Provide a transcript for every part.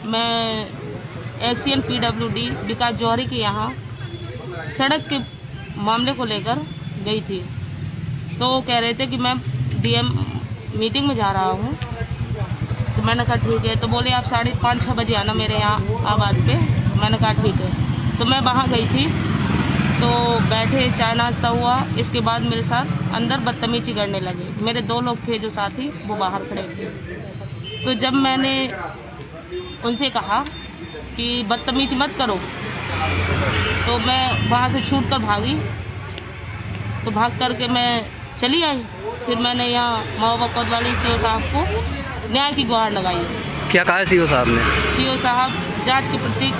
मैं XEN PWD विकास जौहरी के यहाँ सड़क के मामले को लेकर गई थी। तो वो कह रहे थे कि मैं डीएम मीटिंग में जा रहा हूँ। तो मैंने कहा ठीक है। तो बोले आप 5:30-6 बजे आना मेरे यहाँ आवास पे। मैंने कहा ठीक है। तो मैं वहाँ गई थी, तो बैठे, चाय नाश्ता हुआ। इसके बाद मेरे साथ अंदर बदतमीजी करने लगे। मेरे 2 लोग थे जो साथी, वो बाहर खड़े थे। तो जब मैंने उनसे कहा कि बदतमीजी मत करो, तो मैं वहाँ से छूट कर भागी। तो भाग करके मैं चली आई। फिर मैंने यहाँ महोबा कोतवाली सीओ साहब को न्याय की गुहार लगाई। क्या कहा सीओ साहब ने? सीओ साहब जांच के प्रति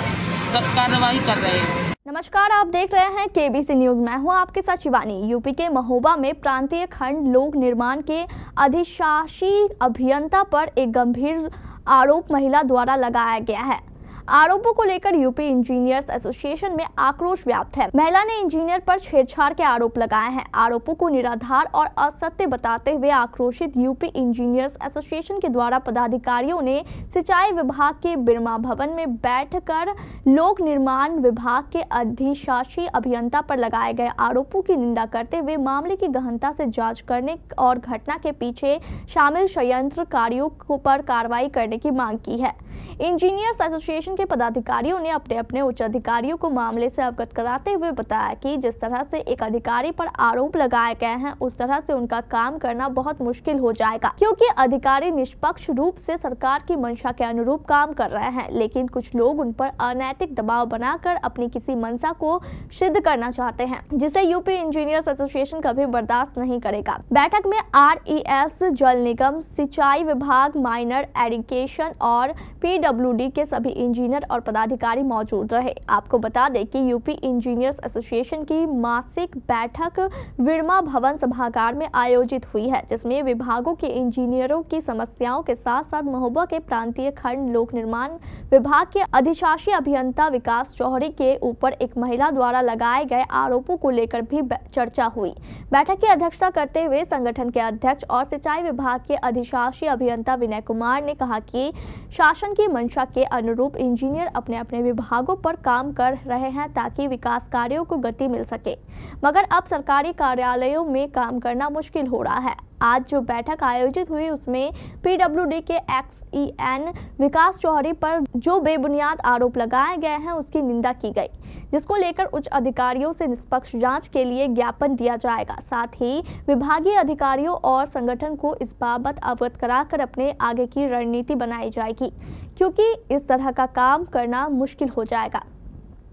कार्रवाई कर रहे हैं। नमस्कार, आप देख रहे हैं केबीसी न्यूज। मैं हूं आपके साथ शिवानी। यूपी के महोबा में प्रांतीय खंड लोक निर्माण के अधिशासी अभियंता पर एक गंभीर आरोप महिला द्वारा लगाया गया है। आरोपों को लेकर यूपी इंजीनियर्स एसोसिएशन में आक्रोश व्याप्त है। महिला ने इंजीनियर पर छेड़छाड़ के आरोप लगाए हैं। आरोपों को निराधार और असत्य बताते हुए आक्रोशित यूपी इंजीनियर्स एसोसिएशन के द्वारा पदाधिकारियों ने सिंचाई विभाग के बिरमा भवन में बैठकर लोक निर्माण विभाग के अधिशासी अभियंता पर लगाए गए आरोपों की निंदा करते हुए मामले की गहनता से जाँच करने और घटना के पीछे शामिल षड्यंत्रकारियों पर कार्रवाई करने की मांग की है। इंजीनियर्स एसोसिएशन के पदाधिकारियों ने अपने अपने उच्च अधिकारियों को मामले से अवगत कराते हुए बताया कि जिस तरह से एक अधिकारी पर आरोप लगाए गए हैं, उस तरह से उनका काम करना बहुत मुश्किल हो जाएगा, क्योंकि अधिकारी निष्पक्ष रूप से सरकार की मंशा के अनुरूप काम कर रहे हैं, लेकिन कुछ लोग उन पर अनैतिक दबाव बनाकर अपनी किसी मंशा को सिद्ध करना चाहते हैं, जिसे यूपी इंजीनियर्स एसोसिएशन कभी बर्दाश्त नहीं करेगा। बैठक में RES, जल निगम, सिंचाई विभाग, माइनर एरिगेशन और PWD के सभी इंजीनियर और पदाधिकारी मौजूद रहे। आपको बता दें कि यूपी इंजीनियर्स एसोसिएशन की मासिक बैठक बिरमा भवन सभागार में आयोजित हुई है, जिसमें विभागों के इंजीनियरों की समस्याओं के साथ साथ महोबा के प्रांतीय खंड लोक निर्माण विभाग के अधिशासी अभियंता विकास जौहरी के ऊपर एक महिला द्वारा लगाए गए आरोपों को लेकर भी चर्चा हुई। बैठक की अध्यक्षता करते हुए संगठन के अध्यक्ष और सिंचाई विभाग के अधिशासी अभियंता विनय कुमार ने कहा कि शासन की मंशा के अनुरूप इंजीनियर अपने अपने विभागों पर काम कर रहे हैं ताकि विकास कार्यों को गति मिल सके, मगर अब सरकारी कार्यालयों में काम करना मुश्किल हो रहा है। आज जो बैठक आयोजित हुई उसमें PWD के XEN विकास जौहरी पर जो बेबुनियाद आरोप लगाए गए हैं उसकी निंदा की गई, जिसको लेकर उच्च अधिकारियों से निष्पक्ष जांच के लिए ज्ञापन दिया जाएगा। साथ ही विभागीय अधिकारियों और संगठन को इस बाबत अवगत कराकर अपने आगे की रणनीति बनाई जाएगी, क्योंकि इस तरह का काम करना मुश्किल हो जाएगा।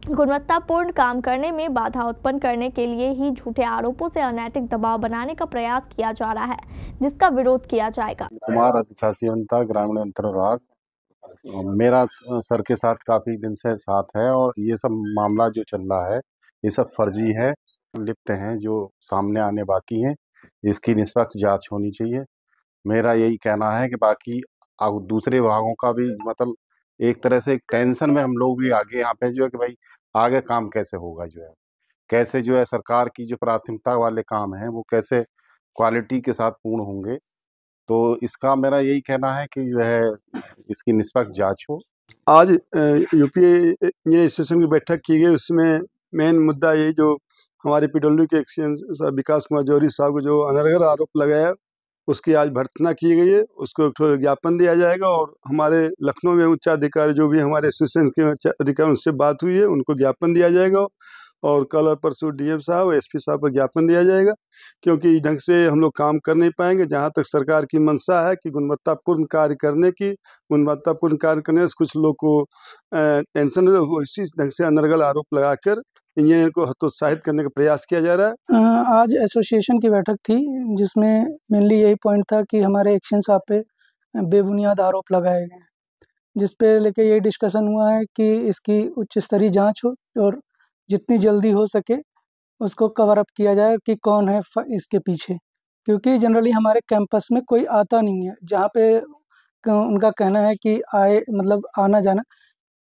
गुणवत्तापूर्ण काम करने में बाधा उत्पन्न करने के लिए ही झूठे आरोपों से अनैतिक दबाव बनाने का प्रयास किया जा रहा है, जिसका विरोध किया जाएगा। कुमार, अधिशासी अभियंता, ग्रामीण अंतर्विभाग। मेरा सर के साथ काफी दिन से साथ है और ये सब मामला जो चल रहा है ये सब फर्जी है, लिप्त हैं जो सामने आने बाकी हैं। इसकी निष्पक्ष जांच होनी चाहिए। मेरा यही कहना है कि बाकी दूसरे विभागों का भी मतलब एक तरह से एक टेंशन में हम लोग भी आगे यहाँ पे जो है कि भाई आगे काम कैसे होगा, जो है कैसे जो है सरकार की जो प्राथमिकता वाले काम हैं वो कैसे क्वालिटी के साथ पूर्ण होंगे। तो इसका मेरा यही कहना है कि जो है इसकी निष्पक्ष जांच हो। आज यूपी इंजीनियर एसोसिएशन की बैठक की गई, उसमें मेन मुद्दा ये जो हमारे PWD के एक्सीएन विकास कुमार जौहरी साहब को जो अनर्गल आरोप लगाया उसकी आज भर्त्सना की गई है। उसको एक ज्ञापन दिया जाएगा और हमारे लखनऊ में उच्च अधिकारी जो भी हमारे एसोसिएशन के अधिकारी उनसे बात हुई है उनको ज्ञापन दिया जाएगा और कल और परसों DM साहब और SP साहब को ज्ञापन दिया जाएगा, क्योंकि इस ढंग से हम लोग काम कर नहीं पाएंगे। जहाँ तक सरकार की मंशा है कि गुणवत्तापूर्ण कार्य करने से कुछ लोग को टेंशन है, वो इसी ढंग से अनर्गल आरोप लगाकर इंजीनियर को हतोत्साहित करने का प्रयास किया जा रहा है। आज एसोसिएशन की बैठक थी जिसमें मेनली यही पॉइंट था कि हमारे एक्शन साहब पे बेबुनियाद आरोप लगाए गए हैं, जिस पे लेके ये डिस्कशन हुआ है कि इसकी उच्च स्तरीय जांच हो और जितनी जल्दी हो सके उसको कवर अप किया जाए कि कौन है इसके पीछे, क्योंकि जनरली हमारे कैंपस में कोई आता नहीं है। जहाँ पे उनका कहना है कि मतलब आना जाना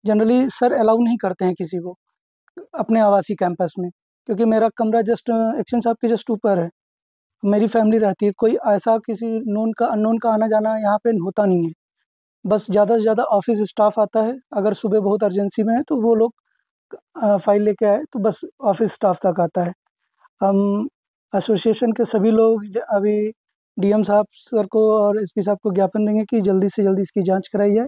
जनरली सर अलाउ नहीं करते हैं किसी को अपने आवासीय कैंपस में, क्योंकि मेरा कमरा जस्ट एक्शन साहब के जस्ट ऊपर है, मेरी फैमिली रहती है। कोई ऐसा किसी अननोन का आना जाना यहाँ पे होता नहीं है। बस ज़्यादा से ज़्यादा ऑफिस स्टाफ आता है, अगर सुबह बहुत अर्जेंसी में है तो वो लोग फाइल लेके आए तो बस ऑफिस स्टाफ तक आता है। हम एसोसिएशन के सभी लोग अभी डीएम साहब सर को और एसपी साहब को ज्ञापन देंगे कि जल्दी से जल्दी इसकी जांच कराई जाए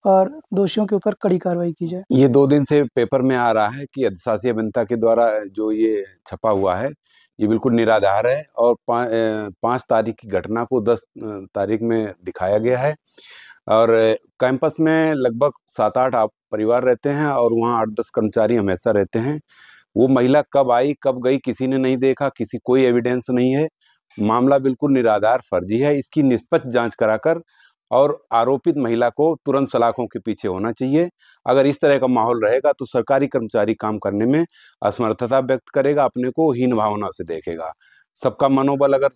और दोषियों के ऊपर कड़ी कार्रवाई की जाए। ये 2 दिन से पेपर में आ रहा है कि अधिशासी अभियंता के द्वारा जो ये छपा हुआ है ये बिल्कुल निराधार है और 5 तारीख की घटना को 10 तारीख में दिखाया गया है। और कैंपस में लगभग 7-8 परिवार रहते हैं और वहाँ 8-10 कर्मचारी हमेशा रहते हैं। वो महिला कब आई कब गई किसी ने नहीं देखा, किसी कोई एविडेंस नहीं है। मामला बिल्कुल निराधार फर्जी है। इसकी निष्पक्ष जांच कराकर और आरोपित महिला को तुरंत सलाखों के पीछे होना चाहिए। अगर इस तरह का माहौल रहेगा तो सरकारी कर्मचारी काम करने में असमर्थता व्यक्त करेगा, अपने को हीन भावना से देखेगा। सबका मनोबल अगर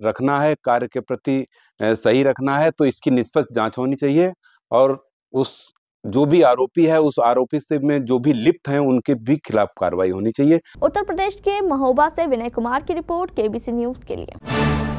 रखना है, कार्य के प्रति सही रखना है तो इसकी निष्पक्ष जांच होनी चाहिए और उस जो भी आरोपी है उस आरोपी से में जो भी लिप्त हैं उनके भी खिलाफ कार्रवाई होनी चाहिए। उत्तर प्रदेश के महोबा से विनय कुमार की रिपोर्ट, केबीसी न्यूज़ के लिए।